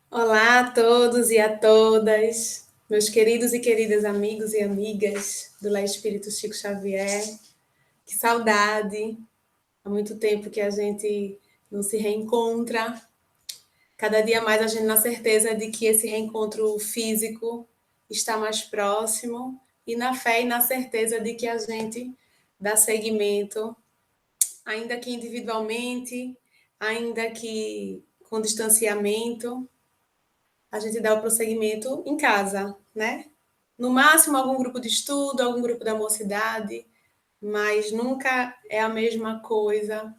Olá a todos e a todas, meus queridos e queridas amigos e amigas do Lá Espírito Chico Xavier. Que saudade! Há muito tempo que a gente não se reencontra. Cada dia mais a gente na certeza de que esse reencontro físico está mais próximo e na fé e na certeza de que a gente dá seguimento, ainda que individualmente, ainda que com distanciamento, a gente dá o prosseguimento em casa, né? No máximo, algum grupo de estudo, algum grupo da mocidade, mas nunca é a mesma coisa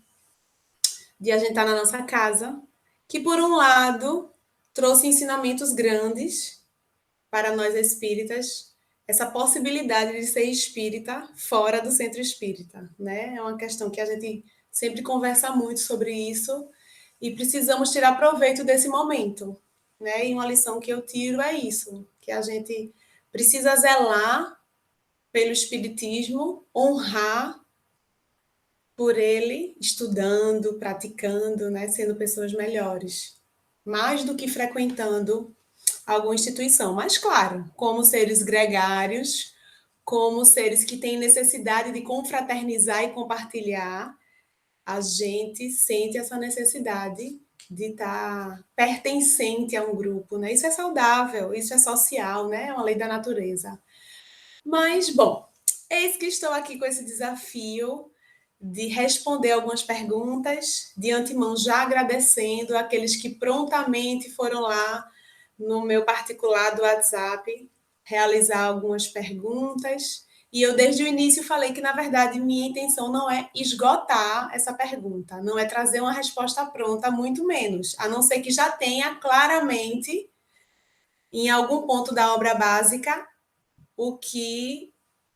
de a gente estar na nossa casa, que, por um lado, trouxe ensinamentos grandes para nós espíritas, essa possibilidade de ser espírita fora do centro espírita, né? É uma questão que a gente sempre conversa muito sobre isso e precisamos tirar proveito desse momento, né? E uma lição que eu tiro é isso, que a gente precisa zelar pelo espiritismo, honrar por ele, estudando, praticando, né? Sendo pessoas melhores, mais do que frequentando alguma instituição. Mas, claro, como seres gregários, como seres que têm necessidade de confraternizar e compartilhar, a gente sente essa necessidade de estar pertencente a um grupo, né? Isso é saudável, isso é social, né? É uma lei da natureza. Mas, bom, eis que estou aqui com esse desafio de responder algumas perguntas, de antemão já agradecendo aqueles que prontamente foram lá no meu particular do WhatsApp realizar algumas perguntas. E eu, desde o início, falei que, na verdade, minha intenção não é esgotar essa pergunta, não é trazer uma resposta pronta, muito menos, a não ser que já tenha claramente, em algum ponto da obra básica, o que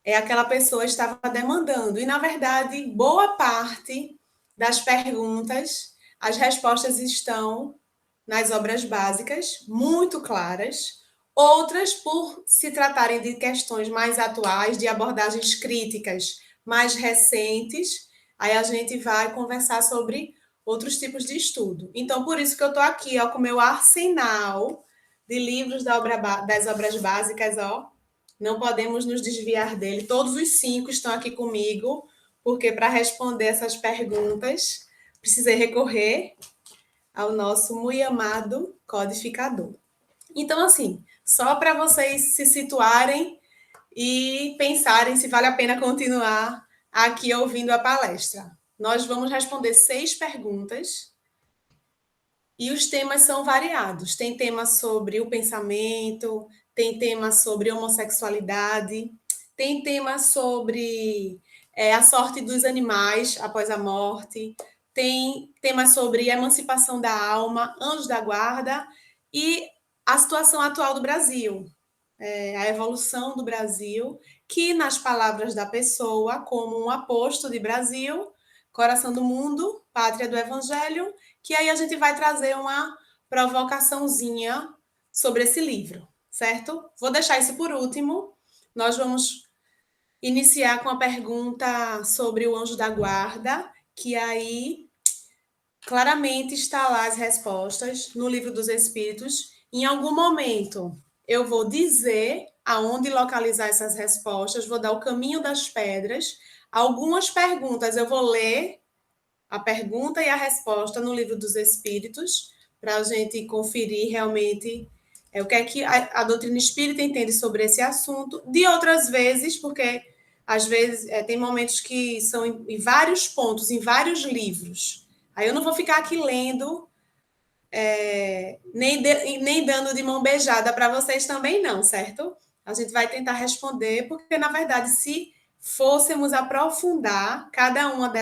aquela pessoa estava demandando. E, na verdade, boa parte das perguntas, as respostas estão nas obras básicas, muito claras. Outras, por se tratarem de questões mais atuais, de abordagens críticas mais recentes, aí a gente vai conversar sobre outros tipos de estudo. Então, por isso que eu estou aqui, ó, com o meu arsenal de livros das obras básicas, ó. Não podemos nos desviar dele. Todos os 5 estão aqui comigo, porque para responder essas perguntas, precisei recorrer ao nosso muito amado codificador. Então, assim, só para vocês se situarem e pensarem se vale a pena continuar aqui ouvindo a palestra. Nós vamos responder 6 perguntas e os temas são variados. Tem temas sobre o pensamento, tem temas sobre homossexualidade, tem temas sobre a sorte dos animais após a morte, tem temas sobre emancipação da alma, anjos da guarda e a situação atual do Brasil, a evolução do Brasil, que, nas palavras da pessoa, como um aposto de Brasil, coração do mundo, pátria do evangelho, que aí a gente vai trazer uma provocaçãozinha sobre esse livro, certo? Vou deixar isso por último. Nós vamos iniciar com a pergunta sobre o anjo da guarda, que aí claramente está lá as respostas no livro dos Espíritos. Em algum momento eu vou dizer aonde localizar essas respostas, vou dar o caminho das pedras. Algumas perguntas eu vou ler a pergunta e a resposta no livro dos Espíritos, para a gente conferir realmente o que é que a doutrina espírita entende sobre esse assunto. De outras vezes, porque às vezes tem momentos que são em vários pontos, em vários livros. Aí eu não vou ficar aqui lendo, nem dando de mão beijada para vocês também, não, certo? A gente vai tentar responder, porque, na verdade, se fôssemos aprofundar cada uma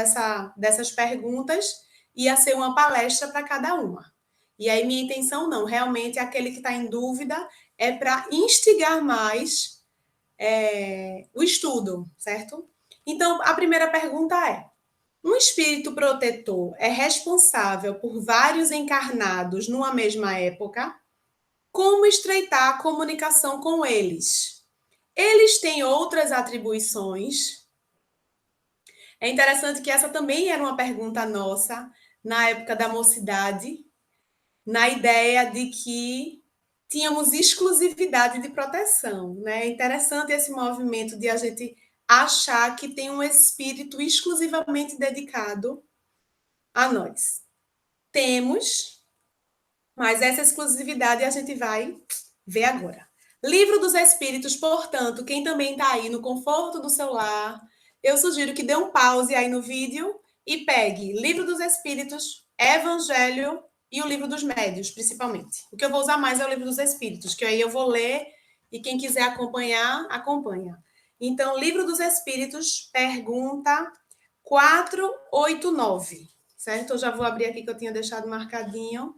dessas perguntas, ia ser uma palestra para cada uma. E aí, minha intenção não, realmente, aquele que está em dúvida é para instigar mais o estudo, certo? Então, a primeira pergunta é: um espírito protetor é responsável por vários encarnados numa mesma época? Como estreitar a comunicação com eles? Eles têm outras atribuições? É interessante que essa também era uma pergunta nossa na época da mocidade. na ideia de que tínhamos exclusividade de proteção, né? É interessante esse movimento de a gente achar que tem um espírito exclusivamente dedicado a nós. Temos, mas essa exclusividade a gente vai ver agora. Livro dos Espíritos, portanto, quem também está aí no conforto do seu lar, eu sugiro que dê um pause aí no vídeo e pegue Livro dos Espíritos, Evangelho e o Livro dos Médios, principalmente. O que eu vou usar mais é o Livro dos Espíritos, que aí eu vou ler e quem quiser acompanhar, acompanha. Então, Livro dos Espíritos, pergunta 489, certo? Eu já vou abrir aqui que eu tinha deixado marcadinho.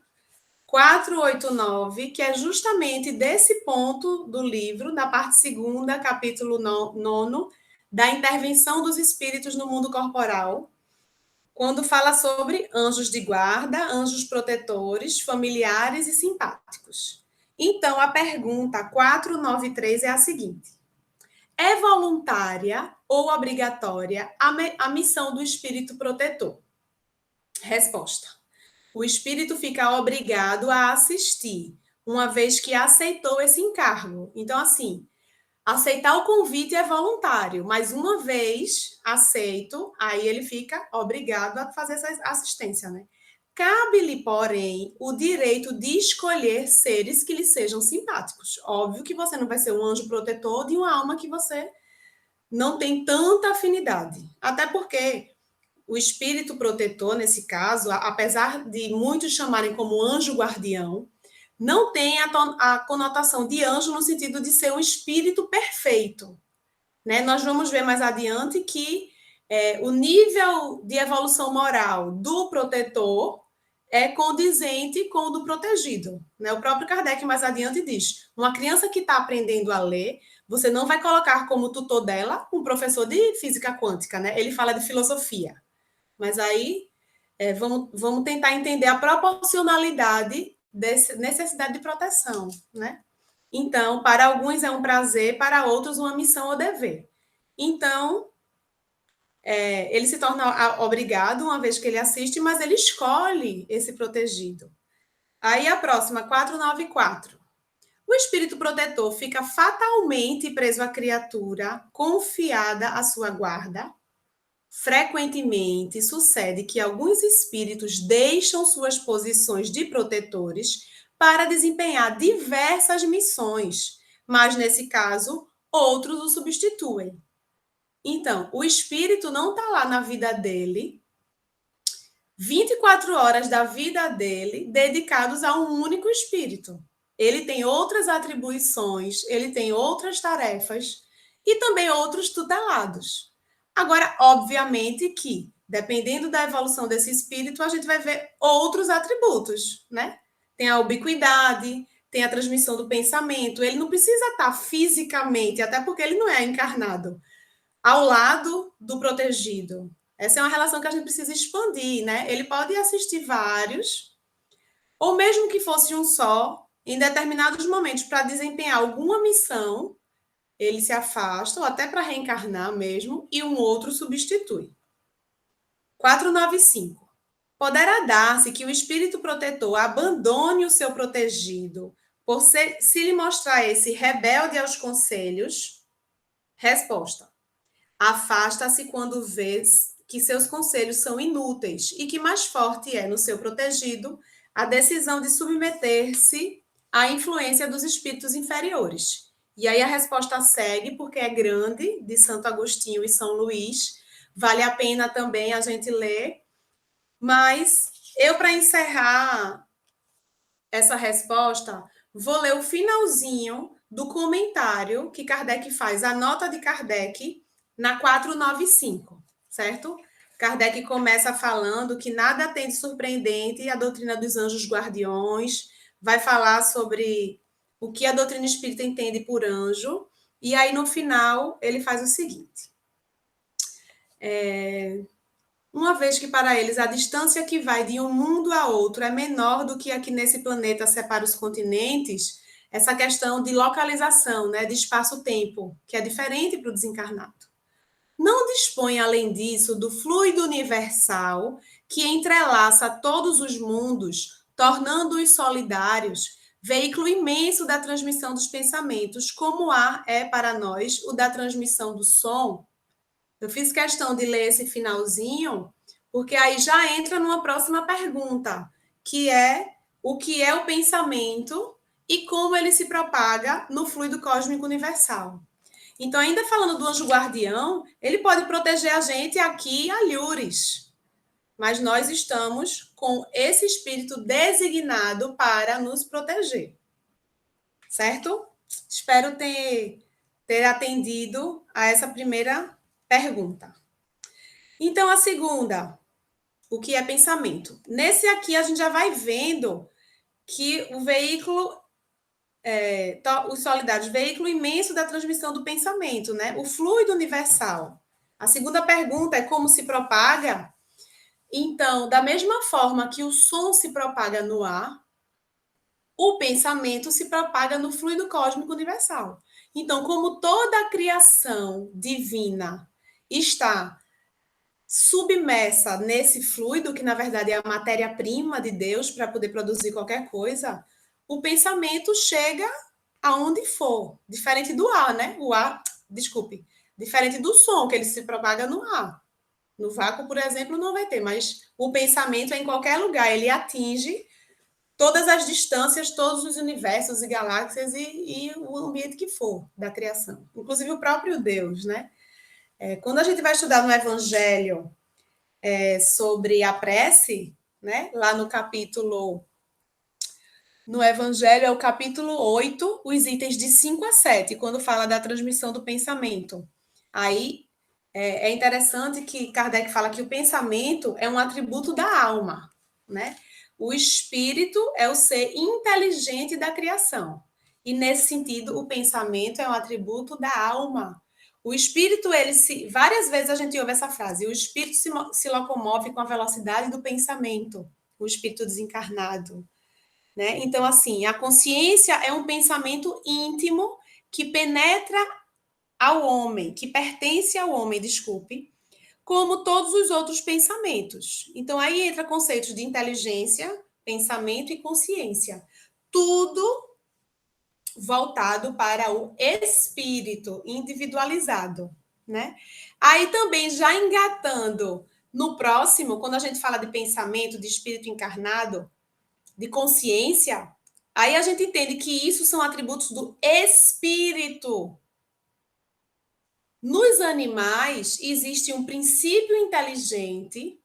489, que é justamente desse ponto do livro, na parte segunda, capítulo 9, da intervenção dos espíritos no mundo corporal, quando fala sobre anjos de guarda, anjos protetores, familiares e simpáticos. Então, a pergunta 493 é a seguinte: é voluntária ou obrigatória a missão do espírito protetor? Resposta: o espírito fica obrigado a assistir, uma vez que aceitou esse encargo. Então, assim, aceitar o convite é voluntário, mas uma vez aceito, aí ele fica obrigado a fazer essa assistência, né? Cabe-lhe, porém, o direito de escolher seres que lhe sejam simpáticos. Óbvio que você não vai ser um anjo protetor de uma alma que você não tem tanta afinidade. Até porque o espírito protetor, nesse caso, apesar de muitos chamarem como anjo guardião, não tem a conotação de anjo no sentido de ser um espírito perfeito. Né? Nós vamos ver mais adiante que o nível de evolução moral do protetor é condizente com o do protegido. Né? O próprio Kardec, mais adiante, diz: uma criança que está aprendendo a ler, você não vai colocar como tutor dela um professor de física quântica. Né? Ele fala de filosofia. Mas aí vamos tentar entender a proporcionalidade dessa necessidade de proteção, né? Então, para alguns é um prazer, para outros uma missão ou dever. Então, ele se torna obrigado uma vez que ele assiste, mas ele escolhe esse protegido. Aí a próxima, 494. O espírito protetor fica fatalmente preso à criatura, confiada à sua guarda. Frequentemente sucede que alguns espíritos deixam suas posições de protetores para desempenhar diversas missões, mas nesse caso, outros o substituem. Então, o espírito não está lá na vida dele, 24 horas da vida dele dedicados a um único espírito. Ele tem outras atribuições, ele tem outras tarefas e também outros tutelados. Agora, obviamente que, dependendo da evolução desse espírito, a gente vai ver outros atributos, né? Tem a ubiquidade, tem a transmissão do pensamento. Ele não precisa estar fisicamente, até porque ele não é encarnado, ao lado do protegido. Essa é uma relação que a gente precisa expandir, né? Ele pode assistir vários, ou mesmo que fosse um só, em determinados momentos, para desempenhar alguma missão, ele se afasta, ou até para reencarnar mesmo, e um outro substitui. 495. Poderá dar-se que o espírito protetor abandone o seu protegido por se lhe mostrar esse rebelde aos conselhos? Resposta: afasta-se quando vê que seus conselhos são inúteis e que mais forte é no seu protegido a decisão de submeter-se à influência dos espíritos inferiores. E aí a resposta segue, porque é grande, de Santo Agostinho e São Luís. Vale a pena também a gente ler. Mas eu, para encerrar essa resposta, vou ler o finalzinho do comentário que Kardec faz, a nota de Kardec, na 495, certo? Kardec começa falando que nada tem de surpreendente a doutrina dos anjos guardiões, vai falar sobre o que a doutrina espírita entende por anjo, e aí no final ele faz o seguinte: uma vez que para eles a distância que vai de um mundo a outro é menor do que a que nesse planeta separa os continentes, essa questão de localização, né, de espaço-tempo, que é diferente para o desencarnado. Não dispõe, além disso, do fluido universal que entrelaça todos os mundos, tornando-os solidários, veículo imenso da transmissão dos pensamentos, como o ar é para nós o da transmissão do som. Eu fiz questão de ler esse finalzinho, porque aí já entra numa próxima pergunta, que é o que é o pensamento e como ele se propaga no fluido cósmico universal. Então, ainda falando do anjo guardião, ele pode proteger a gente aqui, alhures, mas nós estamos com esse espírito designado para nos proteger, certo? Espero ter atendido a essa primeira pergunta. Então, a segunda, o que é pensamento? Nesse aqui, a gente já vai vendo que o veículo, os solidários, veículo imenso da transmissão do pensamento, né? O fluido universal. A segunda pergunta é como se propaga. Então, da mesma forma que o som se propaga no ar, o pensamento se propaga no fluido cósmico universal. Então, como toda a criação divina está submersa nesse fluido, que na verdade é a matéria-prima de Deus para poder produzir qualquer coisa, o pensamento chega aonde for, diferente do ar, né? O ar, desculpe, diferente do som, que ele se propaga no ar. No vácuo, por exemplo, não vai ter, mas o pensamento é em qualquer lugar, ele atinge todas as distâncias, todos os universos e galáxias e o ambiente que for da criação, inclusive o próprio Deus, né? Quando a gente vai estudar no Evangelho sobre a prece, né? Lá no capítulo, no Evangelho é o capítulo 8, os itens de 5 a 7, quando fala da transmissão do pensamento. Aí é interessante que Kardec fala que o pensamento é um atributo da alma, né? O espírito é o ser inteligente da criação. E nesse sentido, o pensamento é um atributo da alma. O espírito, várias vezes a gente ouve essa frase, o espírito se locomove com a velocidade do pensamento, o espírito desencarnado, né? Então, assim, a consciência é um pensamento íntimo que penetra ao homem, que pertence ao homem, desculpe, como todos os outros pensamentos. Então, aí entra conceitos de inteligência, pensamento e consciência. Tudo voltado para o espírito individualizado, né? Aí também já engatando no próximo, quando a gente fala de pensamento, de espírito encarnado, de consciência, aí a gente entende que isso são atributos do espírito. Nos animais existe um princípio inteligente.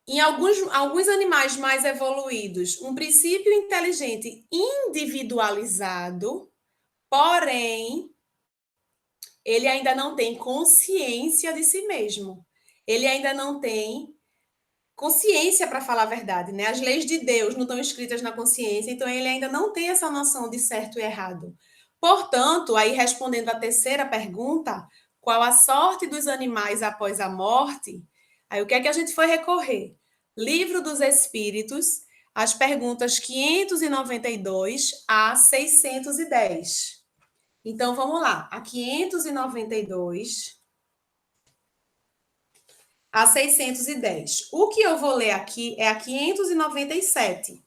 Em alguns animais mais evoluídos, um princípio inteligente individualizado, porém, ele ainda não tem consciência de si mesmo. Ele ainda não tem consciência, para falar a verdade, né? As leis de Deus não estão escritas na consciência, então ele ainda não tem essa noção de certo e errado. Portanto, aí respondendo à terceira pergunta, qual a sorte dos animais após a morte? Aí o que é que a gente foi recorrer? Livro dos Espíritos, as perguntas 592 a 610. Então vamos lá, a 592 a 610. O que eu vou ler aqui é a 597,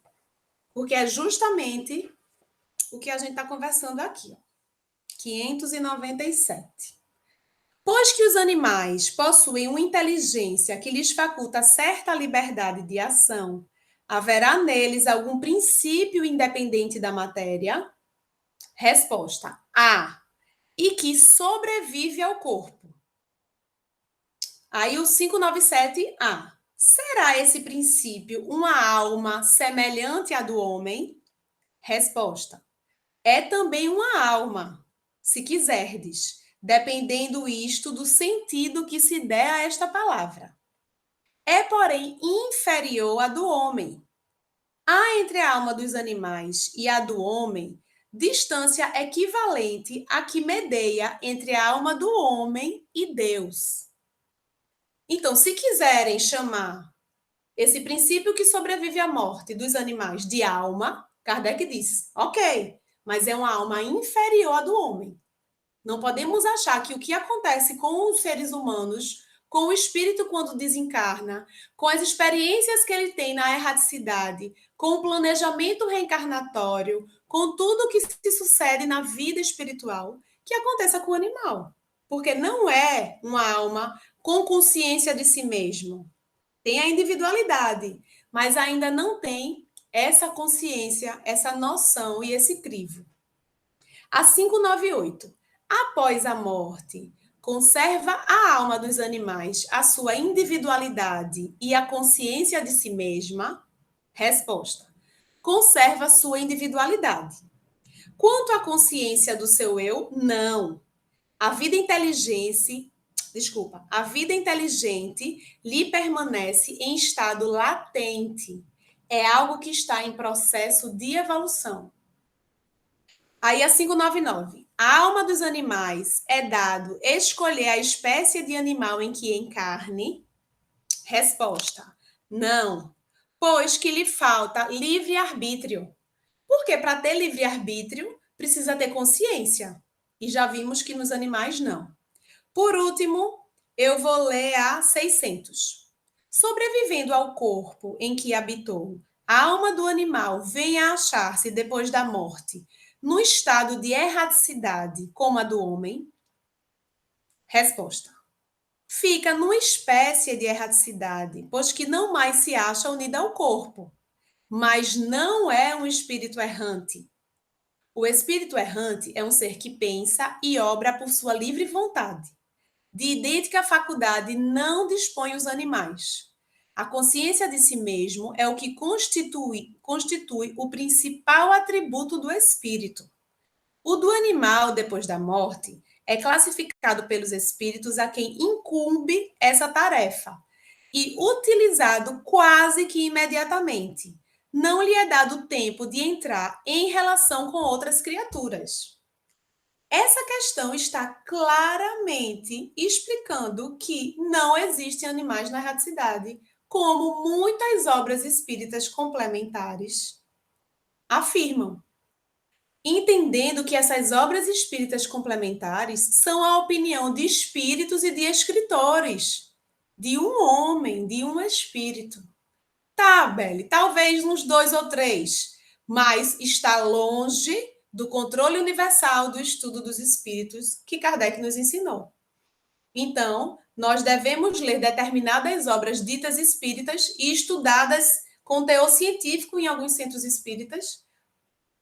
porque é justamente o que a gente está conversando aqui. 597. Pois que os animais possuem uma inteligência que lhes faculta certa liberdade de ação, haverá neles algum princípio independente da matéria? Resposta: A. E que sobrevive ao corpo. Aí o 597A. Será esse princípio uma alma semelhante à do homem? Resposta: é também uma alma, se quiserdes, dependendo isto do sentido que se der a esta palavra. É, porém, inferior à do homem. Há entre a alma dos animais e a do homem distância equivalente à que medeia entre a alma do homem e Deus. Então, se quiserem chamar esse princípio que sobrevive à morte dos animais de alma, Kardec diz, ok, mas é uma alma inferior à do homem. Não podemos achar que o que acontece com os seres humanos, com o espírito quando desencarna, com as experiências que ele tem na erraticidade, com o planejamento reencarnatório, com tudo que se sucede na vida espiritual, que aconteça com o animal. Porque não é uma alma com consciência de si mesmo. Tem a individualidade, mas ainda não tem essa consciência, essa noção e esse crivo. A 598. Após a morte, conserva a alma dos animais a sua individualidade e a consciência de si mesma? Resposta: conserva sua individualidade. Quanto à consciência do seu eu, não. A vida inteligente, a vida inteligente lhe permanece em estado latente. É algo que está em processo de evolução. Aí a 599. A alma dos animais é dado escolher a espécie de animal em que encarne? Resposta: não, pois que lhe falta livre-arbítrio. Porque para ter livre-arbítrio, precisa ter consciência. E já vimos que nos animais não. Por último, eu vou ler a 600. Sobrevivendo ao corpo em que habitou, a alma do animal vem a achar-se depois da morte no estado de erraticidade como a do homem? Resposta: fica numa espécie de erraticidade, pois que não mais se acha unida ao corpo, mas não é um espírito errante. O espírito errante é um ser que pensa e obra por sua livre vontade. De idêntica faculdade não dispõem os animais. A consciência de si mesmo é o que constitui o principal atributo do espírito. O do animal, depois da morte, é classificado pelos espíritos a quem incumbe essa tarefa e utilizado quase que imediatamente. Não lhe é dado tempo de entrar em relação com outras criaturas. Essa questão está claramente explicando que não existem animais na erraticidade, como muitas obras espíritas complementares afirmam. Entendendo que essas obras espíritas complementares são a opinião de espíritos e de escritores, de um homem, de um espírito. Tá, Beli, talvez uns 2 ou 3, mas está longe do controle universal do estudo dos espíritos que Kardec nos ensinou. Então, nós devemos ler determinadas obras ditas espíritas e estudadas com teor científico em alguns centros espíritas.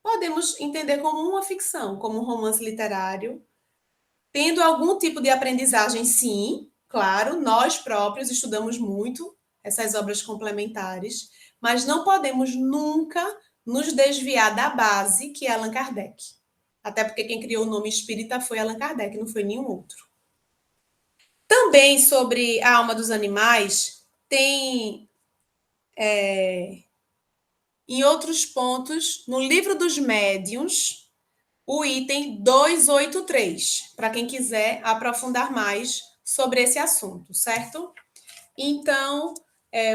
Podemos entender como uma ficção, como um romance literário, tendo algum tipo de aprendizagem, sim, claro, nós próprios estudamos muito essas obras complementares, mas não podemos nunca nos desviar da base, que é Allan Kardec. Até porque quem criou o nome espírita foi Allan Kardec, não foi nenhum outro. Também sobre a alma dos animais, tem em outros pontos, no livro dos médiuns, o item 283, para quem quiser aprofundar mais sobre esse assunto, certo? Então,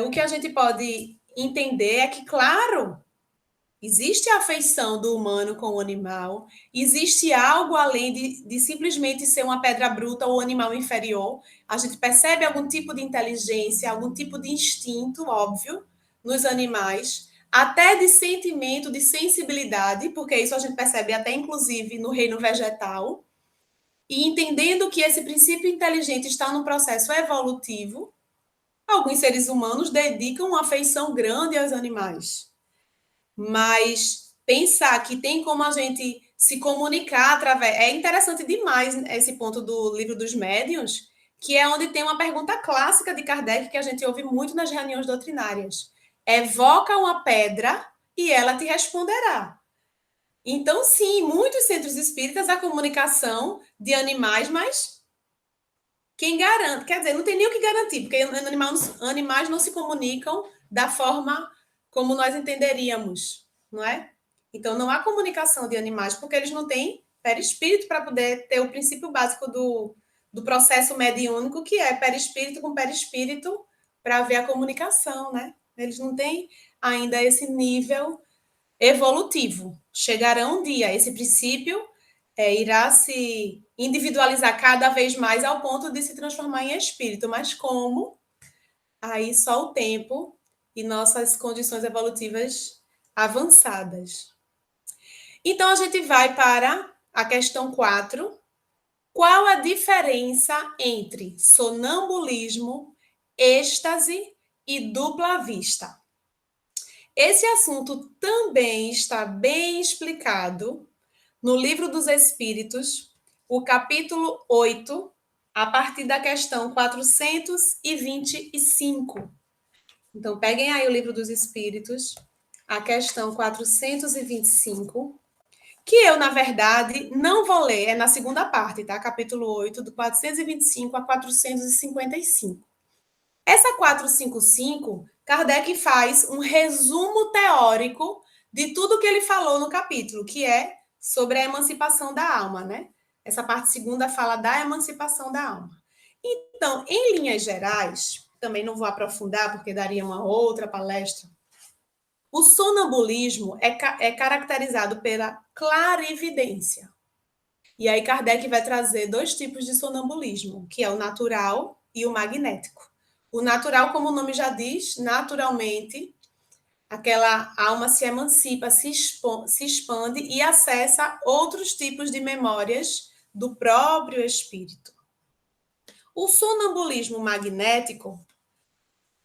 o que a gente pode entender é que, claro, existe a afeição do humano com o animal, existe algo além de simplesmente ser uma pedra bruta ou animal inferior. A gente percebe algum tipo de inteligência, algum tipo de instinto, óbvio, nos animais, até de sentimento, de sensibilidade, porque isso a gente percebe até inclusive no reino vegetal. E entendendo que esse princípio inteligente está num processo evolutivo, alguns seres humanos dedicam uma afeição grande aos animais. Mas pensar que tem como a gente se comunicar através. É interessante demais esse ponto do livro dos médiuns, que é onde tem uma pergunta clássica de Kardec que a gente ouve muito nas reuniões doutrinárias. Evoca uma pedra e ela te responderá. Então, sim, muitos centros espíritas a comunicação de animais, mas quem garante? Quer dizer, não tem nem o que garantir, porque animais não se comunicam da forma como nós entenderíamos, não é? Então, não há comunicação de animais, porque eles não têm perispírito para poder ter o princípio básico do processo mediúnico, que é perispírito com perispírito, para haver a comunicação, né? Eles não têm ainda esse nível evolutivo. Chegará um dia, esse princípio irá se individualizar cada vez mais ao ponto de se transformar em espírito. Mas como? Aí só o tempo e nossas condições evolutivas avançadas. Então, a gente vai para a questão 4. Qual a diferença entre sonambulismo, êxtase e dupla vista? Esse assunto também está bem explicado no Livro dos Espíritos, o capítulo 8, a partir da questão 425. Então, peguem aí o Livro dos Espíritos, a questão 425, que eu, na verdade, não vou ler, é na segunda parte, tá? Capítulo 8, do 425 a 455. Essa 455, Kardec faz um resumo teórico de tudo que ele falou no capítulo, que é sobre a emancipação da alma, né? Essa parte segunda fala da emancipação da alma. Então, em linhas gerais, também não vou aprofundar porque daria uma outra palestra. O sonambulismo é caracterizado pela clarividência. E aí Kardec vai trazer dois tipos de sonambulismo, que é o natural e o magnético. O natural, como o nome já diz, naturalmente, aquela alma se emancipa, se expande e acessa outros tipos de memórias do próprio espírito. O sonambulismo magnético,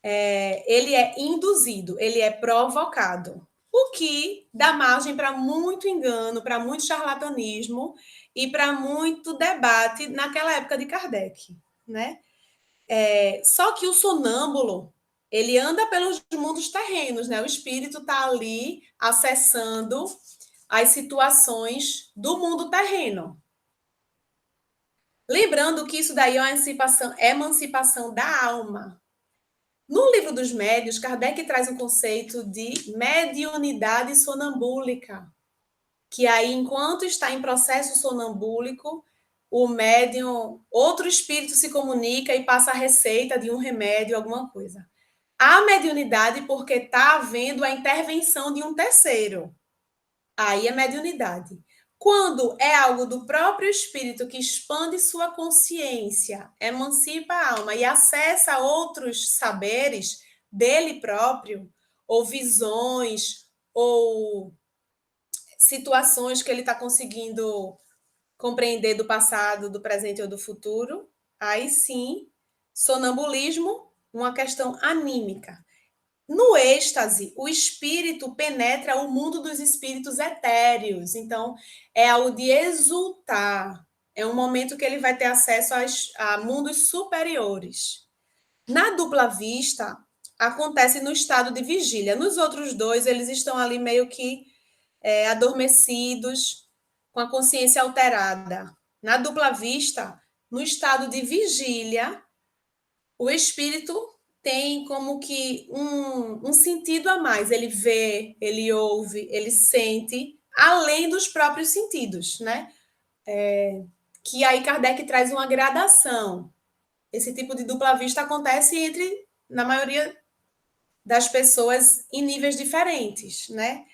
ele é induzido, ele é provocado, o que dá margem para muito engano, para muito charlatanismo e para muito debate naquela época de Kardec, né? Só que o sonâmbulo, ele anda pelos mundos terrenos, né? O espírito está ali acessando as situações do mundo terreno. Lembrando que isso daí é uma emancipação da alma. No Livro dos Médiuns, Kardec traz o conceito de mediunidade sonambúlica, que aí, enquanto está em processo sonambúlico, o médium, outro espírito se comunica e passa a receita de um remédio, alguma coisa. A mediunidade, porque está havendo a intervenção de um terceiro. Aí é mediunidade. Quando é algo do próprio espírito que expande sua consciência, emancipa a alma e acessa outros saberes dele próprio, ou visões, ou situações que ele está conseguindo compreender do passado, do presente ou do futuro, aí sim, sonambulismo, uma questão anímica. No êxtase, o espírito penetra o mundo dos espíritos etéreos. Então, é algo de exultar. É um momento que ele vai ter acesso a mundos superiores. Na dupla vista, acontece no estado de vigília. Nos outros dois, eles estão ali meio que adormecidos, com a consciência alterada. Na dupla vista, no estado de vigília, o espírito tem como que um sentido a mais. Ele vê, ele ouve, ele sente, além dos próprios sentidos, né? Que aí Kardec traz uma gradação. Esse tipo de dupla vista acontece na maioria das pessoas, em níveis diferentes, né?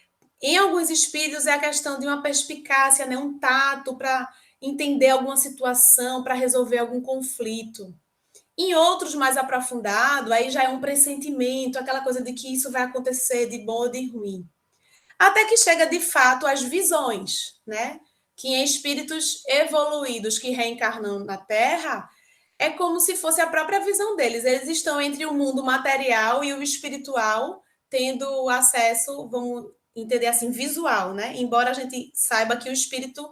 Em alguns espíritos é a questão de uma perspicácia, né? Um tato para entender alguma situação, para resolver algum conflito. Em outros mais aprofundado, aí já é um pressentimento, aquela coisa de que isso vai acontecer de bom ou de ruim. Até que chega de fato às visões, né? Que em espíritos evoluídos que reencarnam na Terra, é como se fosse a própria visão deles. Eles estão entre o mundo material e o espiritual, tendo acesso, vamos entender assim, visual, né? Embora a gente saiba que o espírito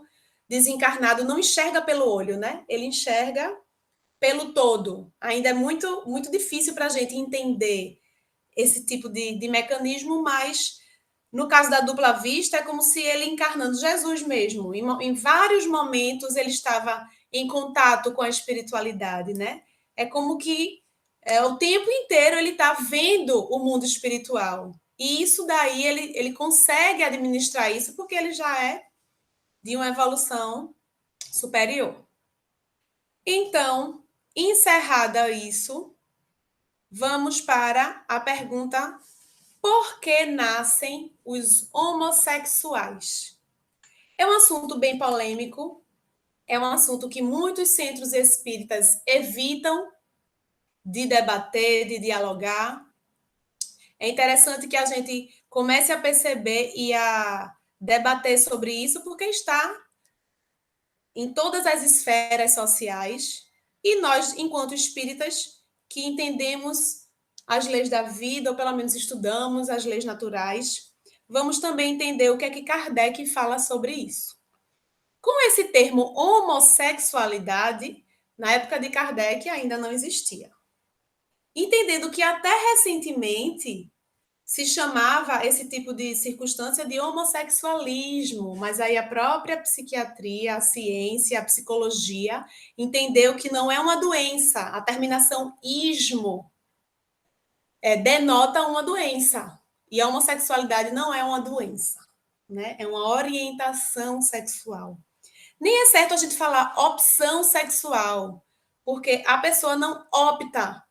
desencarnado não enxerga pelo olho, né? Ele enxerga pelo todo. Ainda é muito, muito difícil para a gente entender esse tipo de mecanismo, mas no caso da dupla vista, é como se ele encarnando Jesus mesmo. Em vários momentos ele estava em contato com a espiritualidade, né? É como que o tempo inteiro ele está vendo o mundo espiritual. E isso daí ele consegue administrar isso porque ele já é de uma evolução superior. Então, encerrada isso, vamos para a pergunta: por que nascem os homossexuais? É um assunto bem polêmico, é um assunto que muitos centros espíritas evitam de debater, de dialogar. É interessante que a gente comece a perceber e a debater sobre isso, porque está em todas as esferas sociais, e nós, enquanto espíritas, que entendemos as leis da vida, ou pelo menos estudamos as leis naturais, vamos também entender o que é que Kardec fala sobre isso. Com esse termo homossexualidade, na época de Kardec ainda não existia. Entendendo que até recentemente se chamava esse tipo de circunstância de homossexualismo, mas aí a própria psiquiatria, a ciência, a psicologia entendeu que não é uma doença. A terminação ismo denota uma doença. E a homossexualidade não é uma doença, né? É uma orientação sexual. Nem é certo a gente falar opção sexual, porque a pessoa não opta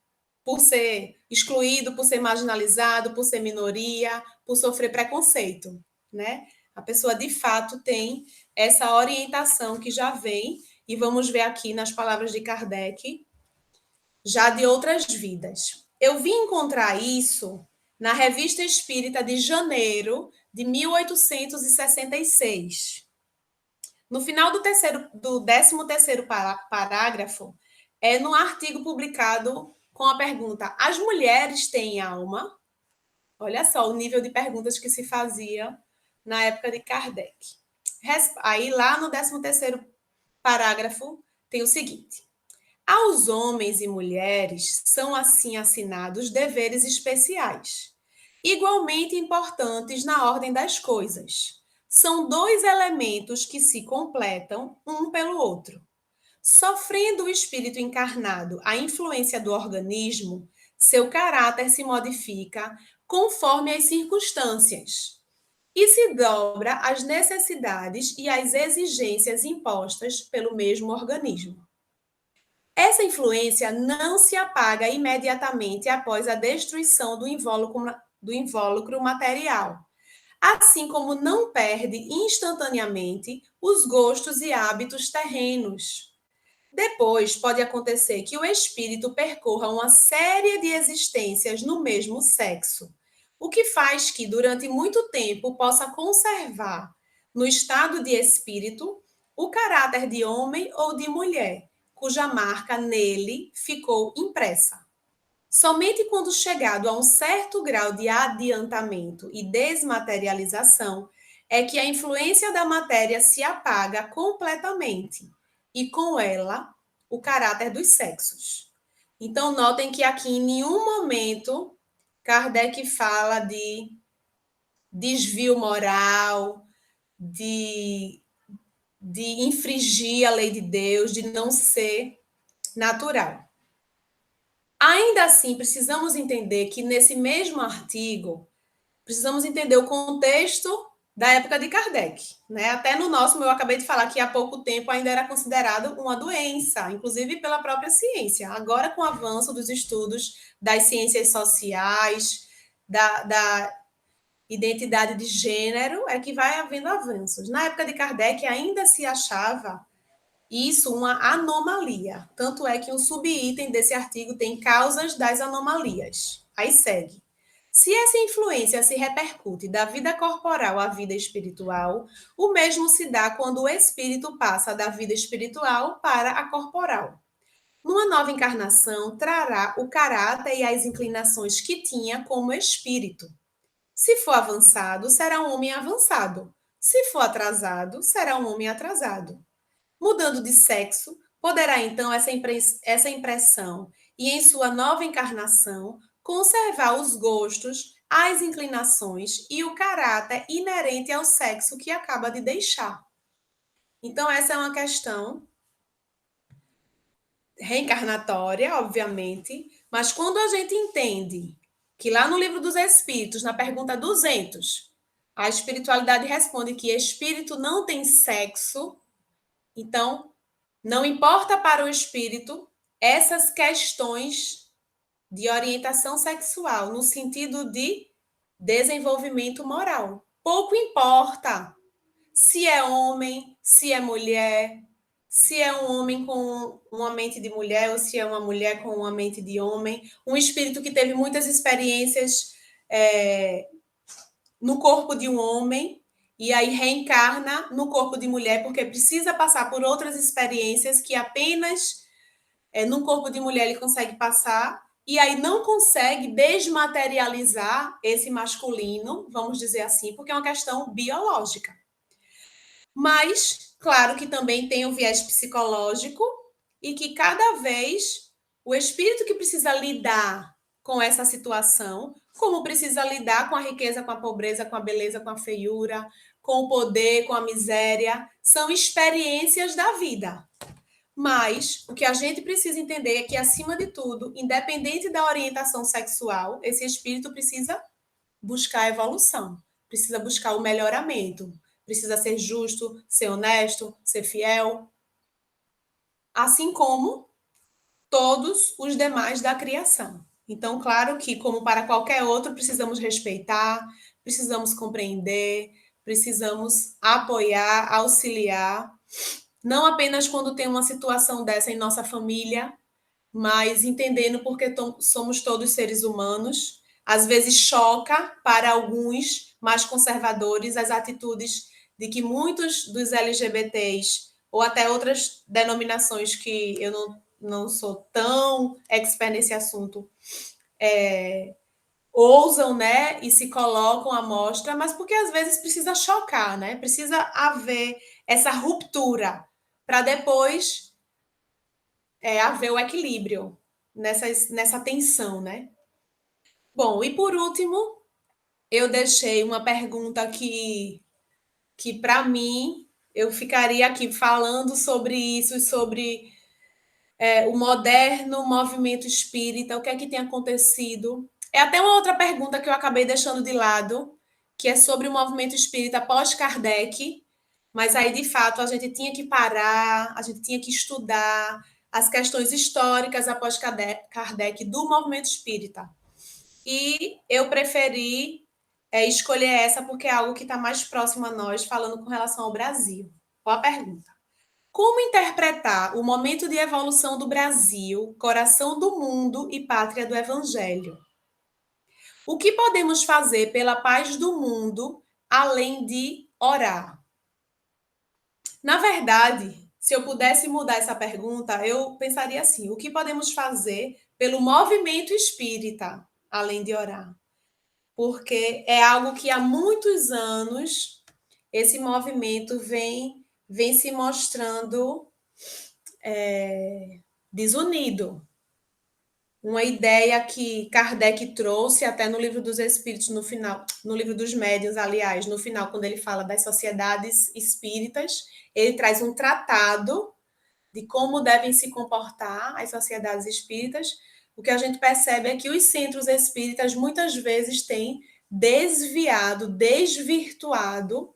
por ser excluído, por ser marginalizado, por ser minoria, por sofrer preconceito, né? A pessoa de fato tem essa orientação que já vem, e vamos ver aqui nas palavras de Kardec, já de outras vidas. Eu vim encontrar isso na Revista Espírita de janeiro de 1866. No final do 13º parágrafo, num artigo publicado com a pergunta: as mulheres têm alma? Olha só o nível de perguntas que se fazia na época de Kardec. Aí lá no 13º parágrafo tem o seguinte: aos homens e mulheres são assim assinados deveres especiais, igualmente importantes na ordem das coisas. São dois elementos que se completam um pelo outro. Sofrendo o espírito encarnado a influência do organismo, seu caráter se modifica conforme as circunstâncias e se dobra às necessidades e às exigências impostas pelo mesmo organismo. Essa influência não se apaga imediatamente após a destruição do invólucro material, assim como não perde instantaneamente os gostos e hábitos terrenos. Depois pode acontecer que o espírito percorra uma série de existências no mesmo sexo, o que faz que, durante muito tempo, possa conservar, no estado de espírito, o caráter de homem ou de mulher, cuja marca nele ficou impressa. Somente quando chegado a um certo grau de adiantamento e desmaterialização é que a influência da matéria se apaga completamente e com ela o caráter dos sexos. Então notem que aqui em nenhum momento Kardec fala de desvio moral, de, de infringir a lei de Deus, de não ser natural. Ainda assim, precisamos entender que nesse mesmo artigo, precisamos entender o contexto da época de Kardec, né? Até no nosso, eu acabei de falar que há pouco tempo ainda era considerado uma doença, inclusive pela própria ciência. Agora, com o avanço dos estudos das ciências sociais, da identidade de gênero, é que vai havendo avanços. Na época de Kardec, ainda se achava isso uma anomalia. Tanto é que um subitem desse artigo tem causas das anomalias. Aí segue. Se essa influência se repercute da vida corporal à vida espiritual, o mesmo se dá quando o espírito passa da vida espiritual para a corporal. Numa nova encarnação, trará o caráter e as inclinações que tinha como espírito. Se for avançado, será um homem avançado. Se for atrasado, será um homem atrasado. Mudando de sexo, poderá então essa impressão e, em sua nova encarnação, conservar os gostos, as inclinações e o caráter inerente ao sexo que acaba de deixar. Então, essa é uma questão reencarnatória, obviamente, mas quando a gente entende que lá no Livro dos Espíritos, na pergunta 200, a espiritualidade responde que espírito não tem sexo, então não importa para o espírito essas questões de orientação sexual, no sentido de desenvolvimento moral. Pouco importa se é homem, se é mulher, se é um homem com uma mente de mulher ou se é uma mulher com uma mente de homem, um espírito que teve muitas experiências no corpo de um homem e aí reencarna no corpo de mulher porque precisa passar por outras experiências que apenas no corpo de mulher ele consegue passar e aí não consegue desmaterializar esse masculino, vamos dizer assim, porque é uma questão biológica. Mas, claro que também tem o viés psicológico e que cada vez o espírito que precisa lidar com essa situação, como precisa lidar com a riqueza, com a pobreza, com a beleza, com a feiura, com o poder, com a miséria, são experiências da vida. Mas o que a gente precisa entender é que, acima de tudo, independente da orientação sexual, esse espírito precisa buscar a evolução, precisa buscar o melhoramento, precisa ser justo, ser honesto, ser fiel, assim como todos os demais da criação. Então, claro que, como para qualquer outro, precisamos respeitar, precisamos compreender, precisamos apoiar, auxiliar, não apenas quando tem uma situação dessa em nossa família, mas entendendo porque somos todos seres humanos. Às vezes choca para alguns mais conservadores as atitudes de que muitos dos LGBTs ou até outras denominações que eu não sou tão expert nesse assunto ousam, né, e se colocam à mostra, mas porque às vezes precisa chocar, né? Precisa haver essa ruptura para depois haver o equilíbrio nessa tensão, né? Bom, e por último, eu deixei uma pergunta que para mim, eu ficaria aqui falando sobre isso, sobre o moderno movimento espírita, o que é que tem acontecido. É até uma outra pergunta que eu acabei deixando de lado, que é sobre o movimento espírita pós-Kardec, mas aí, de fato, a gente tinha que parar, a gente tinha que estudar as questões históricas após Kardec do movimento espírita. E eu preferi escolher essa porque é algo que está mais próximo a nós, falando com relação ao Brasil. Qual a pergunta? Como interpretar o momento de evolução do Brasil, coração do mundo e pátria do Evangelho? O que podemos fazer pela paz do mundo, além de orar? Na verdade, se eu pudesse mudar essa pergunta, eu pensaria assim: o que podemos fazer pelo movimento espírita, além de orar? Porque é algo que há muitos anos esse movimento vem se mostrando desunido. Uma ideia que Kardec trouxe até no Livro dos Espíritos, no final, no Livro dos Médiuns, aliás, no final, quando ele fala das sociedades espíritas, ele traz um tratado de como devem se comportar as sociedades espíritas. O que a gente percebe é que os centros espíritas muitas vezes têm desviado, desvirtuado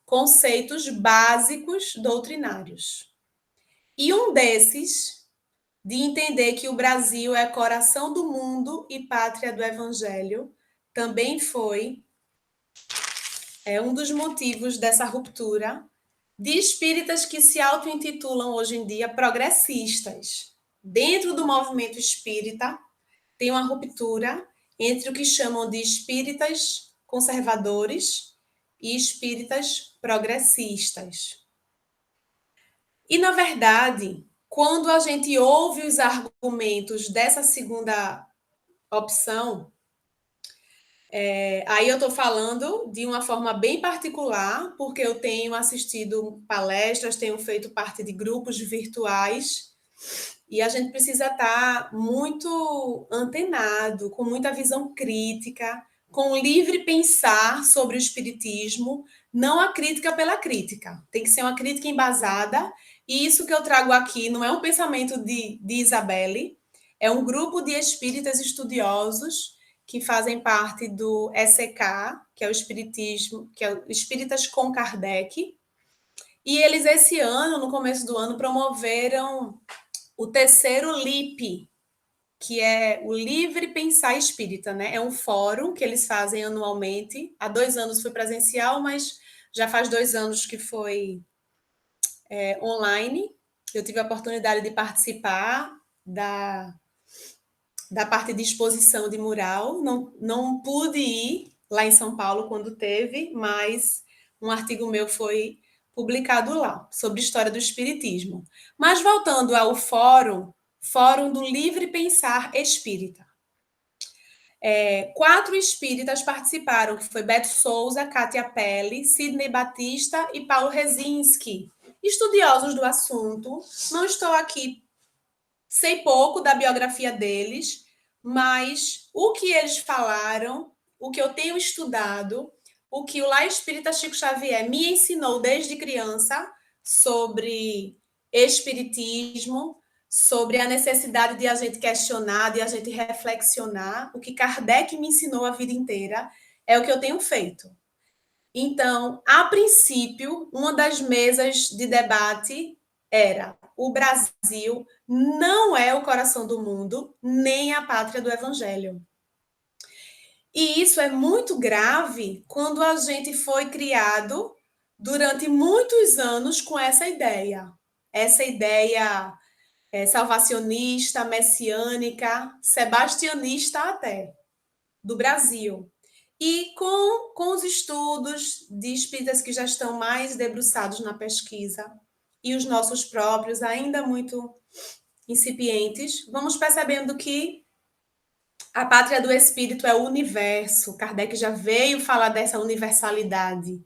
conceitos básicos doutrinários. E um desses de entender que o Brasil é coração do mundo e pátria do Evangelho, também foi um dos motivos dessa ruptura de espíritas que se auto-intitulam hoje em dia progressistas. Dentro do movimento espírita, tem uma ruptura entre o que chamam de espíritas conservadores e espíritas progressistas. E, na verdade, quando a gente ouve os argumentos dessa segunda opção, aí eu estou falando de uma forma bem particular, porque eu tenho assistido palestras, tenho feito parte de grupos virtuais, e a gente precisa estar muito antenado, com muita visão crítica, com livre pensar sobre o espiritismo, não a crítica pela crítica. Tem que ser uma crítica embasada, e isso que eu trago aqui não é um pensamento de Isabelle, é um grupo de espíritas estudiosos que fazem parte do ECK, que é o Espiritismo, que é o Espíritas com Kardec, e eles esse ano, no começo do ano, promoveram o terceiro LIP, que é o Livre Pensar Espírita, né? É um fórum que eles fazem anualmente. Há 2 anos foi presencial, mas já faz 2 anos que foi online. Eu tive a oportunidade de participar da parte de exposição de mural. Não pude ir lá em São Paulo quando teve, mas um artigo meu foi publicado lá, sobre história do espiritismo. Mas voltando ao Fórum do Livre Pensar Espírita. 4 espíritas participaram, que foi Beto Souza, Kátia Pelle, Sidney Batista e Paulo Rezinski, estudiosos do assunto. Não estou aqui, sei pouco da biografia deles, mas o que eles falaram, o que eu tenho estudado, o que o Lá Espírita Chico Xavier me ensinou desde criança sobre espiritismo, sobre a necessidade de a gente questionar, de a gente reflexionar, o que Kardec me ensinou a vida inteira, é o que eu tenho feito. Então, a princípio, uma das mesas de debate era: o Brasil não é o coração do mundo, nem a pátria do evangelho. E isso é muito grave quando a gente foi criado durante muitos anos com essa ideia. Essa ideia salvacionista, messiânica, sebastianista até, do Brasil. E com os estudos de espíritas que já estão mais debruçados na pesquisa e os nossos próprios, ainda muito incipientes, vamos percebendo que a pátria do espírito é o universo. Kardec já veio falar dessa universalidade.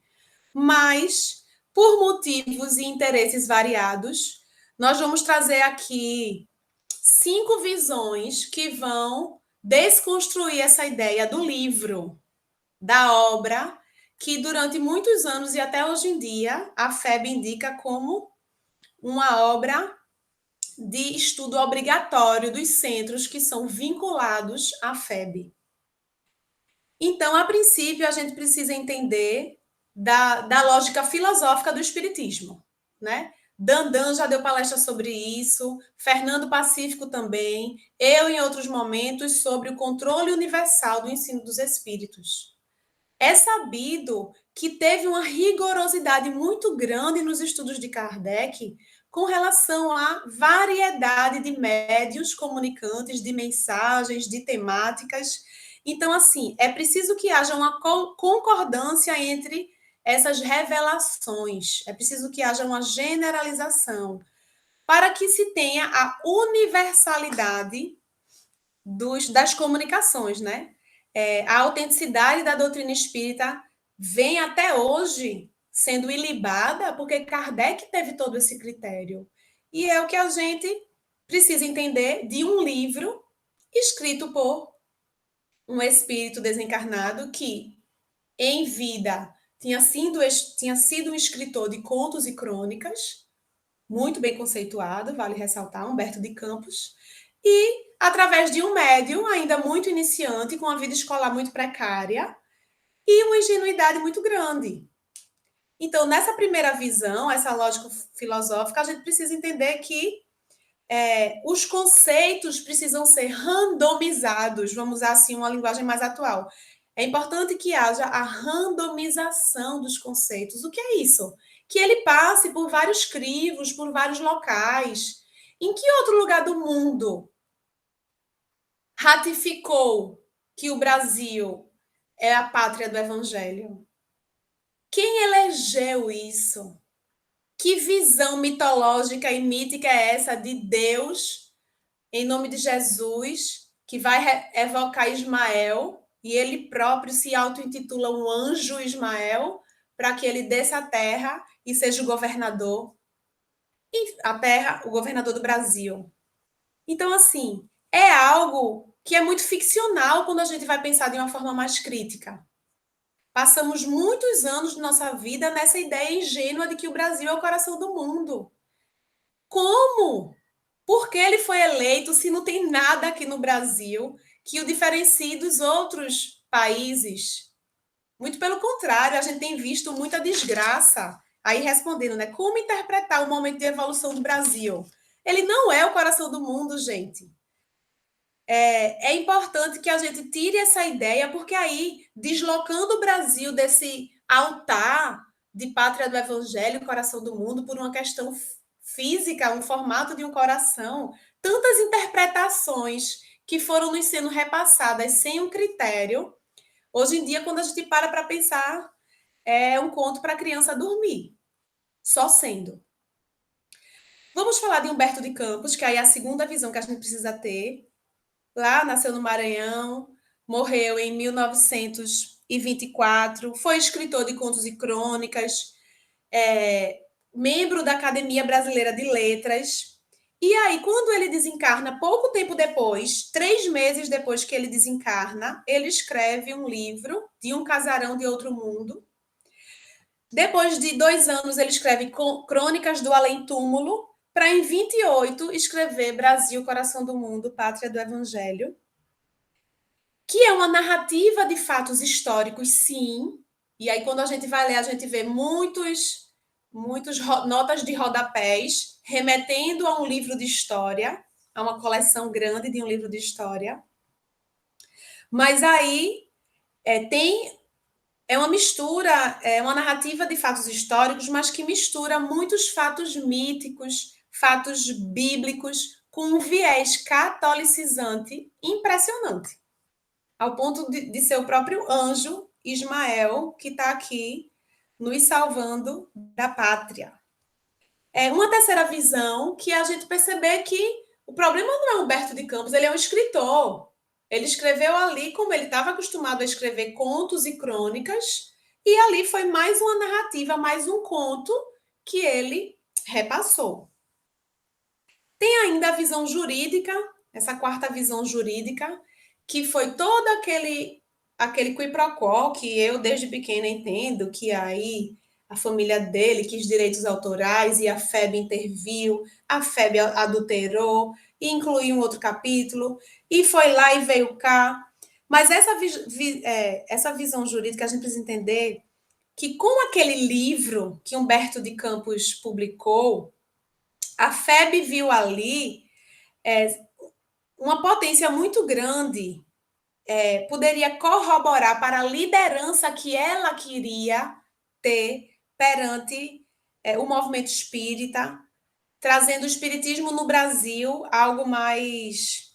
Mas, por motivos e interesses variados, nós vamos trazer aqui 5 visões que vão desconstruir essa ideia do livro, da obra, que durante muitos anos e até hoje em dia a FEB indica como uma obra de estudo obrigatório dos centros que são vinculados à FEB. Então, a princípio, a gente precisa entender da lógica filosófica do espiritismo, né? Dandan já deu palestra sobre isso, Fernando Pacífico também, eu em outros momentos sobre o controle universal do ensino dos espíritos. É sabido que teve uma rigorosidade muito grande nos estudos de Kardec com relação à variedade de médios comunicantes, de mensagens, de temáticas. Então, assim, é preciso que haja uma concordância entre essas revelações, é preciso que haja uma generalização, para que se tenha a universalidade das comunicações, né? A autenticidade da doutrina espírita vem até hoje sendo ilibada porque Kardec teve todo esse critério. E é o que a gente precisa entender de um livro escrito por um espírito desencarnado que, em vida, tinha sido um escritor de contos e crônicas, muito bem conceituado, vale ressaltar, Humberto de Campos, e através de um médium ainda muito iniciante, com a vida escolar muito precária e uma ingenuidade muito grande. Então, nessa primeira visão, essa lógica filosófica, a gente precisa entender que os conceitos precisam ser randomizados, vamos usar assim uma linguagem mais atual. É importante que haja a randomização dos conceitos. O que é isso? Que ele passe por vários crivos, por vários locais. Em que outro lugar do mundo ratificou que o Brasil é a pátria do evangelho? Quem elegeu isso? Que visão mitológica e mítica é essa de Deus, em nome de Jesus, que vai evocar Ismael, e ele próprio se auto-intitula um anjo Ismael, para que ele desça à terra e seja o governador, a terra, o governador do Brasil. Então, assim, é algo que é muito ficcional quando a gente vai pensar de uma forma mais crítica. Passamos muitos anos de nossa vida nessa ideia ingênua de que o Brasil é o coração do mundo. Como? Por que ele foi eleito se não tem nada aqui no Brasil que o diferencie dos outros países? Muito pelo contrário, a gente tem visto muita desgraça. Aí respondendo, né? Como interpretar o momento de evolução do Brasil? Ele não é o coração do mundo, gente. É importante que a gente tire essa ideia, porque aí, deslocando o Brasil desse altar de Pátria do Evangelho, Coração do Mundo, por uma questão física, um formato de um coração, tantas interpretações que foram nos sendo repassadas sem um critério. Hoje em dia, quando a gente para pensar, é um conto para a criança dormir, só sendo. Vamos falar de Humberto de Campos, que aí é a segunda visão que a gente precisa ter. Lá, nasceu no Maranhão, morreu em 1924, foi escritor de contos e crônicas, membro da Academia Brasileira de Letras. E aí, quando ele desencarna, pouco tempo depois, 3 meses depois que ele desencarna, ele escreve um livro, De um Casarão de Outro Mundo. Depois de 2 anos, ele escreve Crônicas do Além-Túmulo, para em 28 escrever Brasil, Coração do Mundo, Pátria do Evangelho, que é uma narrativa de fatos históricos, sim. E aí, quando a gente vai ler, a gente vê muitas notas de rodapés remetendo a um livro de história, a uma coleção grande de um livro de história. Mas aí é uma mistura, é uma narrativa de fatos históricos, mas que mistura muitos fatos míticos, fatos bíblicos, com um viés catolicizante impressionante, ao ponto de ser o próprio anjo Ismael que está aqui nos salvando da pátria. É uma terceira visão que a gente perceber que o problema não é Humberto de Campos, ele é um escritor. Ele escreveu ali como ele estava acostumado a escrever contos e crônicas, e ali foi mais uma narrativa, mais um conto que ele repassou. Tem ainda a visão jurídica, essa quarta visão jurídica, que foi todo aquele qui pro quo que eu desde pequena entendo, que aí a família dele quis direitos autorais e a FEB interviu, a FEB adulterou, e incluiu um outro capítulo, e foi lá e veio cá. Mas essa visão jurídica a gente precisa entender que com aquele livro que Humberto de Campos publicou, a FEB viu ali uma potência muito grande, poderia corroborar para a liderança que ela queria ter perante o movimento espírita, trazendo o espiritismo no Brasil algo mais,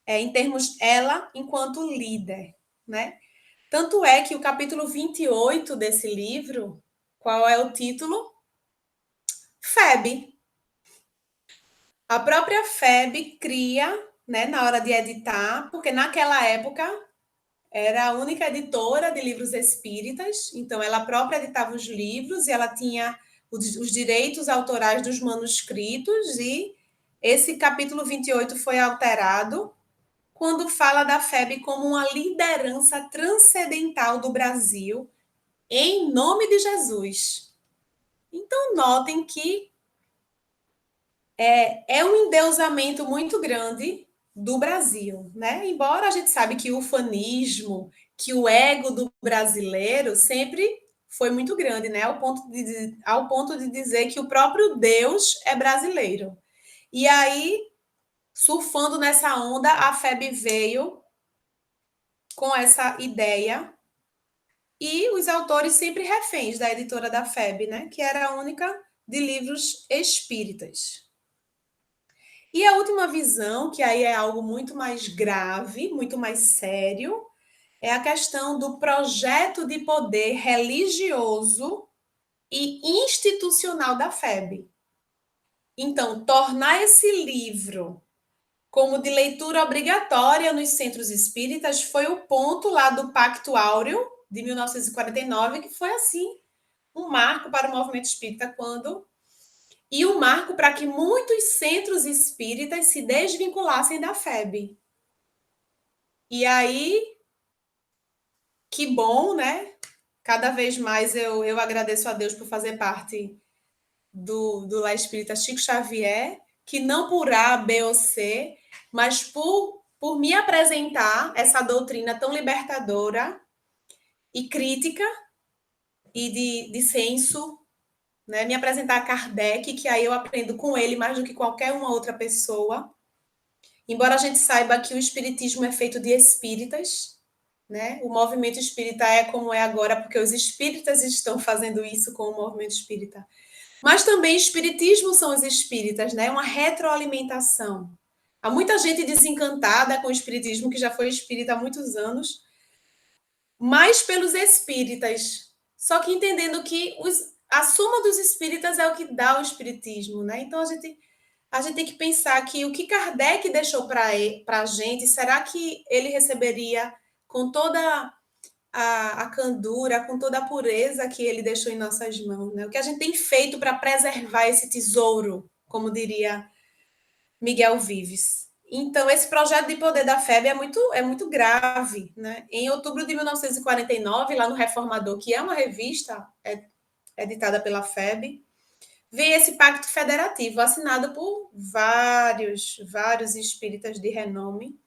em termos, ela enquanto líder, né? Tanto é que o capítulo 28 desse livro, qual é o título? FEB. A própria FEB cria, né, na hora de editar, porque naquela época era a única editora de livros espíritas, então ela própria editava os livros e ela tinha os direitos autorais dos manuscritos, e esse capítulo 28 foi alterado quando fala da FEB como uma liderança transcendental do Brasil em nome de Jesus. Então, notem que é um endeusamento muito grande do Brasil, né? Embora a gente sabe que o ufanismo, que o ego do brasileiro sempre foi muito grande, né? Ao ponto de dizer que o próprio Deus é brasileiro. E aí, surfando nessa onda, a FEB veio com essa ideia, e os autores sempre reféns da editora da FEB, né? Que era a única de livros espíritas. E a última visão, que aí é algo muito mais grave, muito mais sério, é a questão do projeto de poder religioso e institucional da FEB. Então, tornar esse livro como de leitura obrigatória nos centros espíritas foi o ponto lá do Pacto Áureo, de 1949, que foi, assim, um marco para o movimento espírita, e um marco para que muitos centros espíritas se desvinculassem da FEB. E aí, que bom, né? Cada vez mais eu agradeço a Deus por fazer parte do Lá Espírita Chico Xavier, que não por A, B ou C, mas por me apresentar essa doutrina tão libertadora e crítica e de senso, né? Me apresentar a Kardec, que aí eu aprendo com ele mais do que qualquer uma outra pessoa. Embora a gente saiba que o espiritismo é feito de espíritas, né? O movimento espírita é como é agora, porque os espíritas estão fazendo isso com o movimento espírita. Mas também espiritismo são os espíritas, né? Uma retroalimentação. Há muita gente desencantada com o espiritismo, que já foi espírita há muitos anos, mais pelos espíritas. Só que entendendo que a soma dos espíritas é o que dá o espiritismo, né? Então a gente tem que pensar que o que Kardec deixou para a gente, será que ele receberia com toda a candura, com toda a pureza que ele deixou em nossas mãos, né? O que a gente tem feito para preservar esse tesouro, como diria Miguel Vives. Então, esse projeto de poder da FEB é muito grave, né? Em outubro de 1949, lá no Reformador, que é uma revista editada pela FEB, vem esse pacto federativo, assinado por vários espíritas de renome.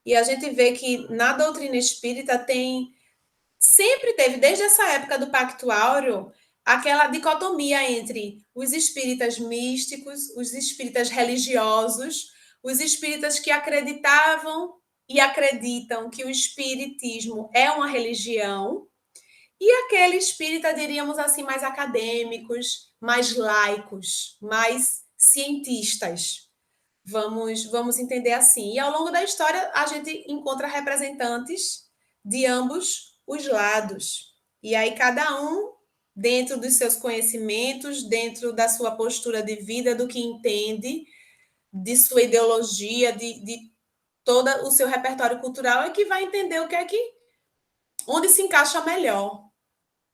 E a gente vê que na doutrina espírita sempre teve, desde essa época do Pacto Áureo, aquela dicotomia entre os espíritas místicos, os espíritas religiosos, os espíritas que acreditavam e acreditam que o espiritismo é uma religião, e aquele espírita, diríamos assim, mais acadêmicos, mais laicos, mais cientistas. Vamos entender assim. E ao longo da história, a gente encontra representantes de ambos os lados. E aí, cada um, dentro dos seus conhecimentos, dentro da sua postura de vida, do que entende, de sua ideologia, de todo o seu repertório cultural, é que vai entender o que é que, onde se encaixa melhor.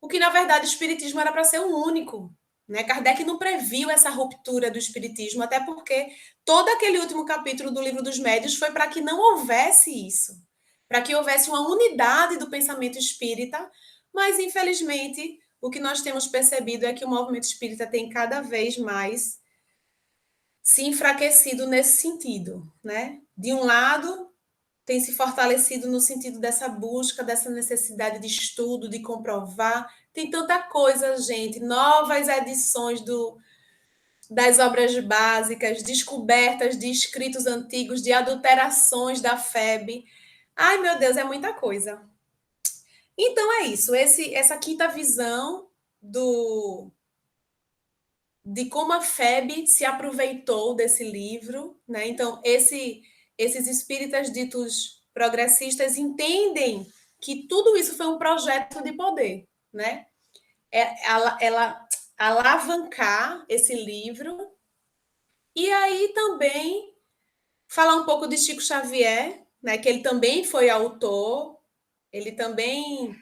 O que, na verdade, o espiritismo era para ser um único. Né? Kardec não previu essa ruptura do espiritismo, até porque todo aquele último capítulo do Livro dos Médiuns foi para que não houvesse isso, para que houvesse uma unidade do pensamento espírita, mas, infelizmente, o que nós temos percebido é que o movimento espírita tem cada vez mais se enfraquecido nesse sentido. Né? De um lado, tem se fortalecido no sentido dessa busca, dessa necessidade de estudo, de comprovar. Tem tanta coisa, gente, novas edições das obras básicas, descobertas de escritos antigos, de adulterações da FEB. Ai, meu Deus, é muita coisa. Então é isso, essa quinta visão de como a FEB se aproveitou desse livro, né? Então, esses espíritas ditos progressistas entendem que tudo isso foi um projeto de poder, né? Ela alavancar esse livro e aí também falar um pouco de Chico Xavier, né? Que ele também foi autor, ele também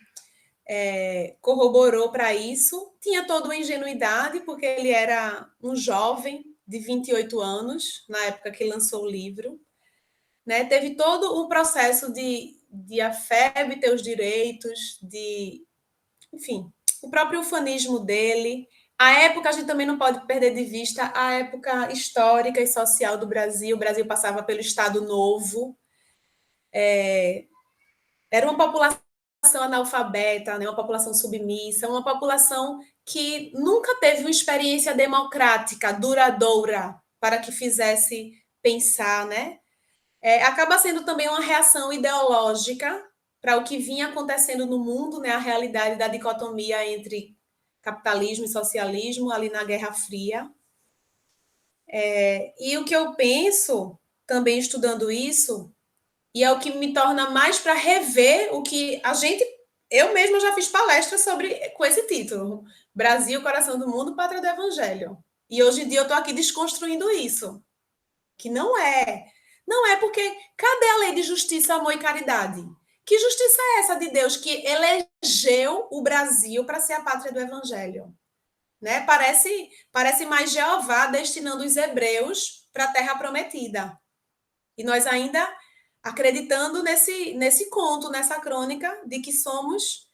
corroborou para isso. Tinha toda uma ingenuidade, porque ele era um jovem de 28 anos, na época que lançou o livro. Né? Teve todo um processo de a FEB ter os direitos, enfim, o próprio ufanismo dele. A época, a gente também não pode perder de vista a época histórica e social do Brasil. O Brasil passava pelo Estado Novo. Era uma população analfabeta, né? Uma população submissa, uma população que nunca teve uma experiência democrática duradoura para que fizesse pensar, né? Acaba sendo também uma reação ideológica para o que vinha acontecendo no mundo, né? A realidade da dicotomia entre capitalismo e socialismo ali na Guerra Fria. E o que eu penso, também estudando isso, e é o que me torna mais para rever o que a gente. Eu mesma já fiz palestra com esse título: Brasil, Coração do Mundo, Pátria do Evangelho. E hoje em dia eu estou aqui desconstruindo isso. Que não é. Não é porque. Cadê a lei de justiça, amor e caridade? Que justiça é essa de Deus que elegeu o Brasil para ser a pátria do Evangelho? Né? Parece mais Jeová destinando os hebreus para a terra prometida. E nós ainda acreditando nesse conto, nessa crônica, de que somos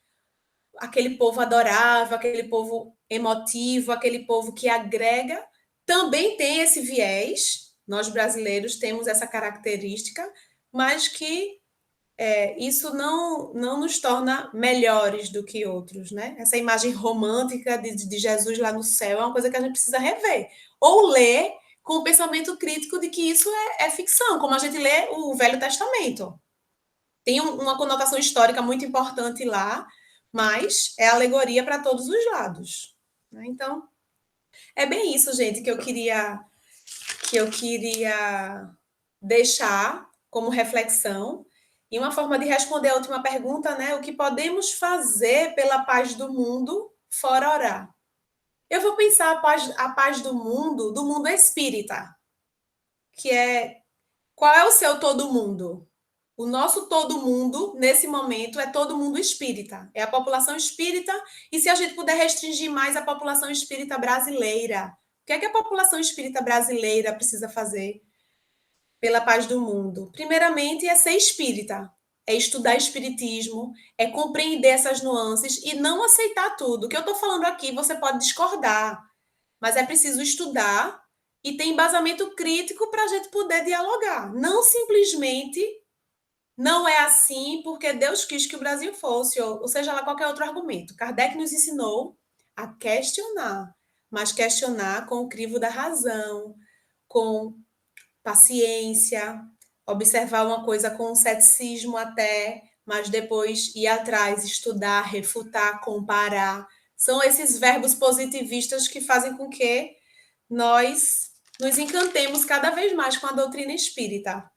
aquele povo adorável, aquele povo emotivo, aquele povo que agrega. Também tem esse viés, nós brasileiros temos essa característica, mas que isso não nos torna melhores do que outros, né? Essa imagem romântica de Jesus lá no céu é uma coisa que a gente precisa rever. Ou ler com o pensamento crítico de que isso é ficção, como a gente lê o Velho Testamento. tem uma conotação histórica muito importante lá, mas é alegoria para todos os lados. Né? Então, é bem isso, gente, que eu queria deixar como reflexão. E uma forma de responder a última pergunta, né? O que podemos fazer pela paz do mundo fora orar? Eu vou pensar a paz do mundo espírita, que é qual é o seu todo mundo? O nosso todo mundo, nesse momento, é todo mundo espírita. É a população espírita. E se a gente puder restringir mais a população espírita brasileira, o que é que a população espírita brasileira precisa fazer pela paz do mundo? Primeiramente, é ser espírita. É estudar espiritismo, é compreender essas nuances e não aceitar tudo. O que eu estou falando aqui, você pode discordar, mas é preciso estudar e ter embasamento crítico para a gente poder dialogar. Não simplesmente não é assim porque Deus quis que o Brasil fosse, ou seja lá qualquer outro argumento. Kardec nos ensinou a questionar, mas questionar com o crivo da razão, com paciência, observar uma coisa com um ceticismo até, mas depois ir atrás, estudar, refutar, comparar. São esses verbos positivistas que fazem com que nós nos encantemos cada vez mais com a doutrina espírita.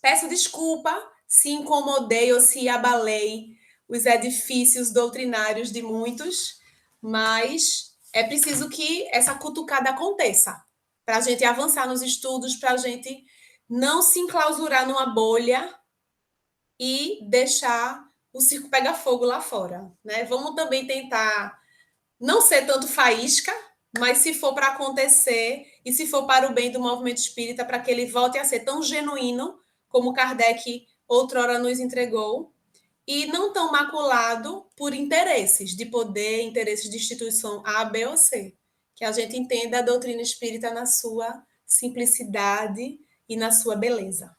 Peço desculpa se incomodei ou se abalei os edifícios doutrinários de muitos, mas é preciso que essa cutucada aconteça para a gente avançar nos estudos, para a gente não se enclausurar numa bolha e deixar o circo pegar fogo lá fora. Né? Vamos também tentar não ser tanto faísca, mas se for para acontecer e se for para o bem do movimento espírita, para que ele volte a ser tão genuíno como Kardec outrora nos entregou, e não tão maculado por interesses de poder, interesses de instituição A, B ou C. Que a gente entenda a doutrina espírita na sua simplicidade e na sua beleza.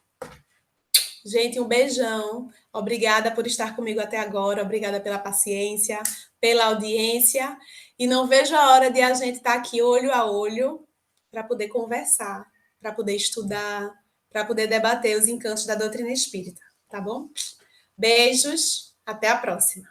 Gente, um beijão. Obrigada por estar comigo até agora. Obrigada pela paciência, pela audiência. E não vejo a hora de a gente estar aqui olho a olho para poder conversar, para poder estudar, para poder debater os encantos da doutrina espírita. Tá bom? Beijos. Até a próxima.